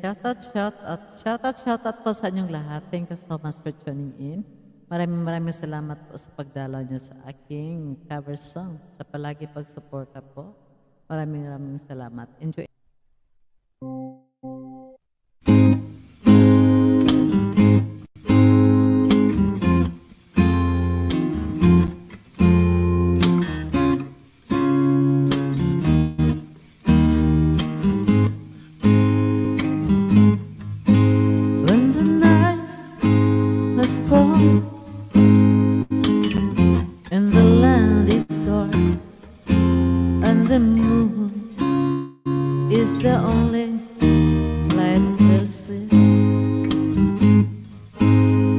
shout out po sa inyong lahat. Thank you so much for tuning in. Maraming salamat po sa pagdalaw niyo sa aking cover song. Sa palagi pagsuporta po. Maraming salamat. Enjoy. And the land is dark, and the moon is the only light we'll see.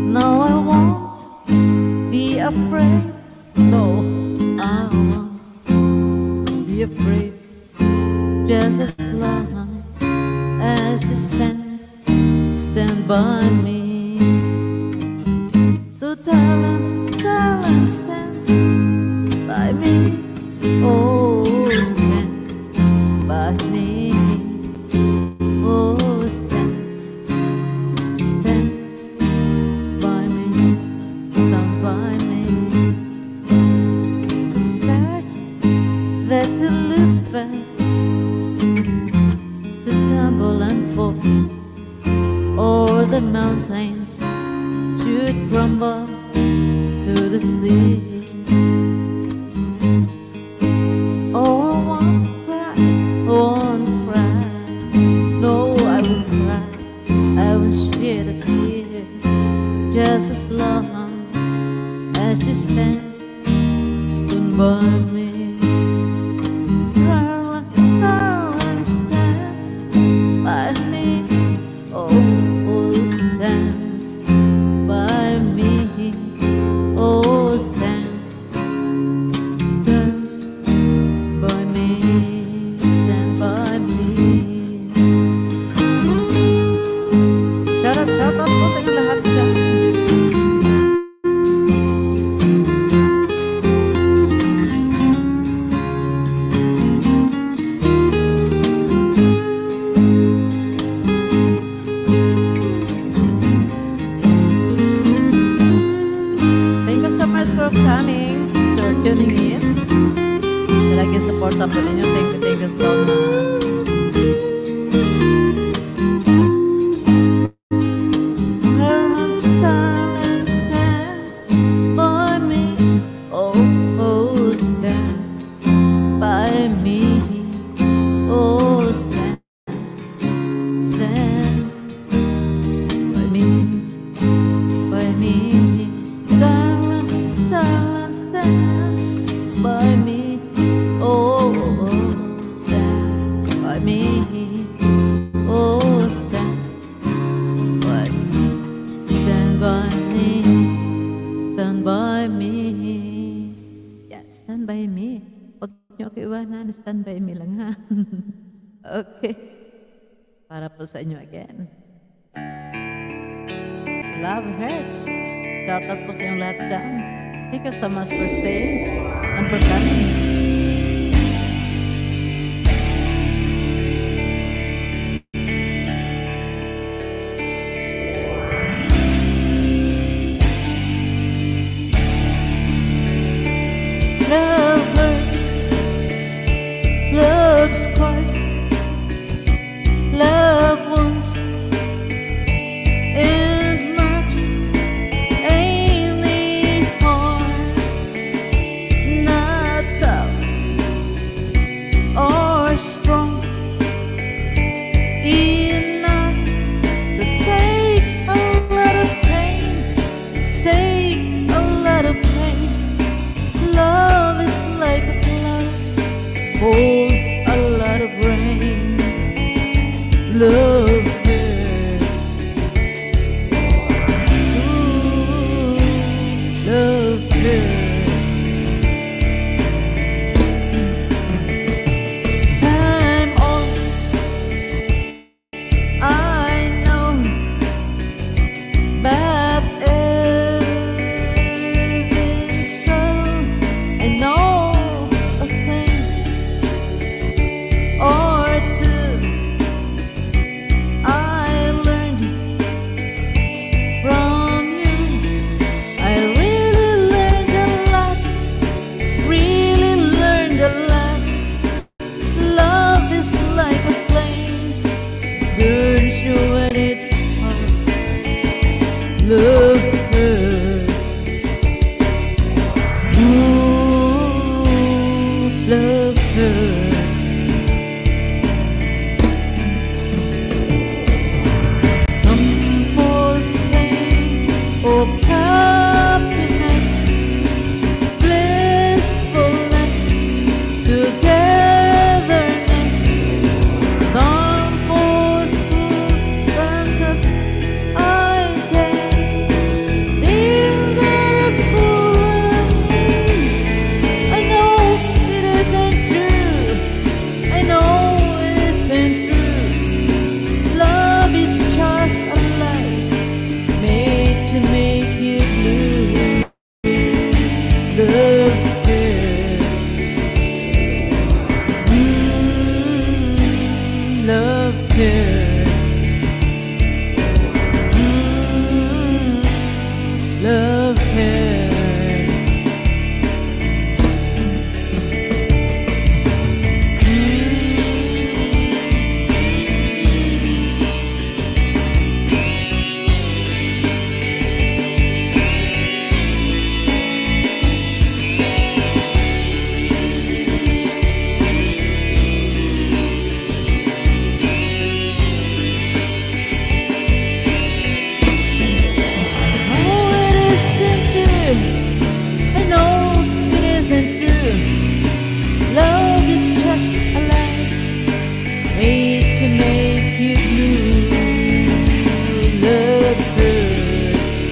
No, I won't be afraid. No, I won't be afraid. Just as long as you stand by me. So darling, stand by me. Oh, stand by me. Oh, stand by me. Stand by me. Stand there to look back, to tumble and fall, or the mountains should crumble to the sea. Oh, I won't cry, no, I won't cry, I will shed a tear, just as long as you stand by me. Darling, stand by me. Oh, stand by me. Oh, stand by me. Stand by me. Shout out po sa inyo lahat dyan. For coming, for tuning in. Lagi support po ninyo. Thank you so much. Darling, stand by me. Oh, stand by me. Oh, stand by me. By me. Stand by me, oh, stand by me, oh, stand by me, stand by me, stand by me. Yeah, stand by me. Huwag niyo ako iwanan, stand by me lang ha. Okay, para po sa inyo again. Love hurts. Shout out po sa inyong lahat dyan. Thank you so much for staying and for coming. Love hurts, love scars, love wounds and marks. Ain't it hard not hurts you when it's hard. Love hurts. Ooh, love hurts. Some false pain or happiness, blissfulness, togetherness. Some false good that I guess dear that full of me. I know it isn't true. I know it isn't true. Love is just a lie made to make you blue. Love hurts. Love hurts. Love hurts. I know it isn't true. Love is just a lie made to make you blue. Love hurts.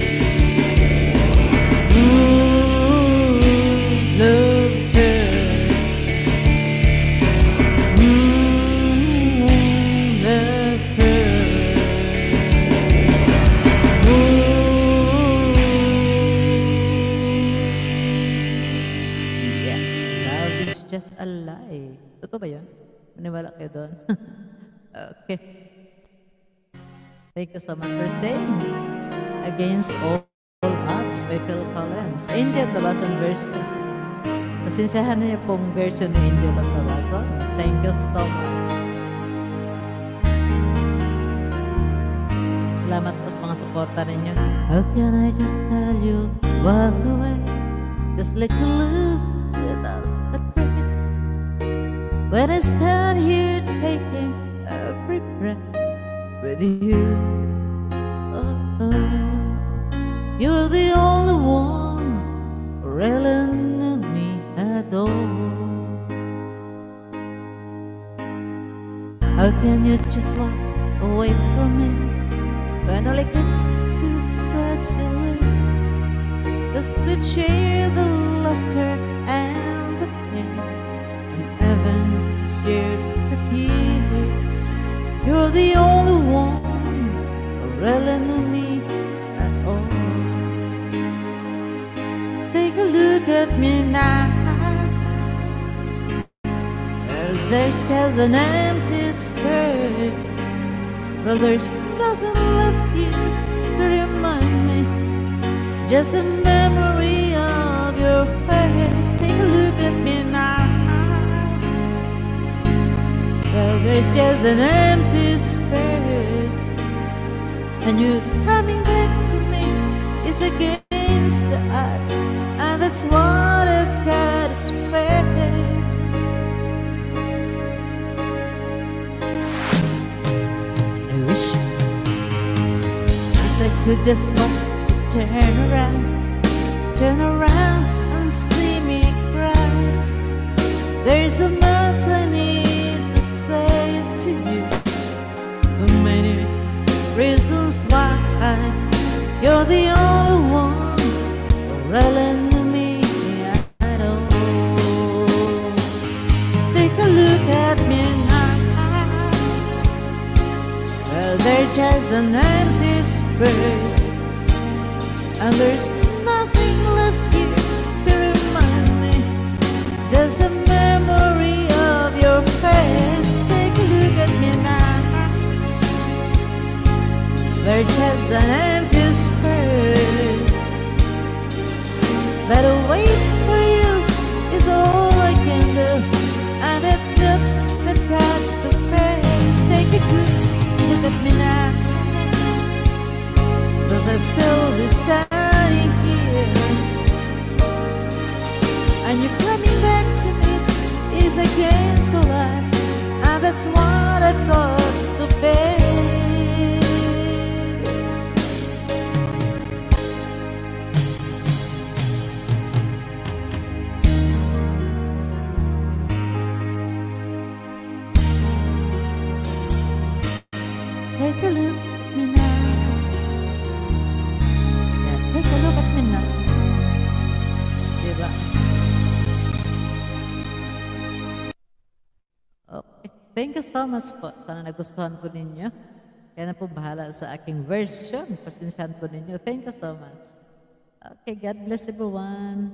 Ooh, love hurts. Love hurts. Yeah, love is just a lie. Totoo ba yun? Maniwala kayo doon? Okay. Thank you so much for staying. Against all odds by Phil Collins. Angel Tabasan version. Pasensyahan niyo pong version ni Angel Tabasan. Thank you so much. Salamat po sa mga suporta ninyo. How can I just tell you, walk away, just let you live without a trace. When I stand here taking every breath with you, oh, you're the only one who really knew me at all. How can you just walk away from me when all I can do is touch you? Just to share the laughter and the pain, and even share the tears. You're the only one who really knew me at all. Take a look at me now. Well, there's just an empty space. Well, there's nothing left here to remind me. Just a memory of your face. Take a look at me now. Well, there's just an empty space, and you coming back to me is against the odds, and that's what I've got to face. I wish I could just go turn around and see me cry. There's so much I need to say to you, so many reasons why you're the only one who really knew me at all. Take a look at me now. Well, there's just an empty space, and there's nothing left here to remind me. Just a memory of your face. Take a look at me now. There's just an empty space. But to wait for you is all I can do, and it's just the got to face. Take a good look at me now. I'll still be standing here. And you coming back to me is against the light, and that's what I've got to face. Take a look at me now. Yeah, take a look at me now. Diba? Okay. Thank you so much po. Sana nagustuhan po ninyo. Kaya na po bahala sa aking version. Pasensyahan po ninyo. Thank you so much. Okay, God bless everyone.